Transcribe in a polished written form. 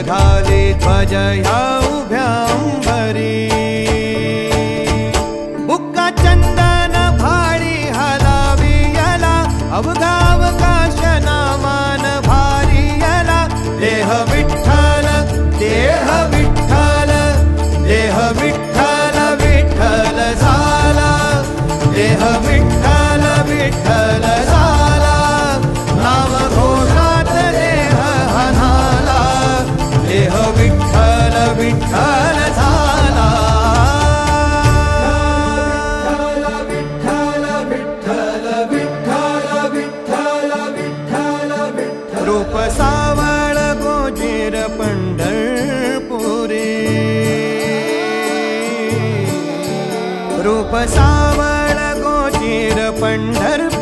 झाली ध्वज ह्या उभ्या अंबरी बुक्का चंदन भाळी हलावियला अवघा अवकाश नामान भारी यला देह विठ्ठल देह विठ्ठल देह विठ्ठल विठ्ठल झाला देह विठ्ठल विठ्ठल झाला नाम घोषात देह हनाला देह विठ्ठल विठ्ठल झाला विठ्ठल विठ्ठल विठ्ठल विठ्ठल विठ्ठल विठ्ठल रूप सावळ गोजीर पंढरपुरी रूप सावळ गोजीर पंढरपुरी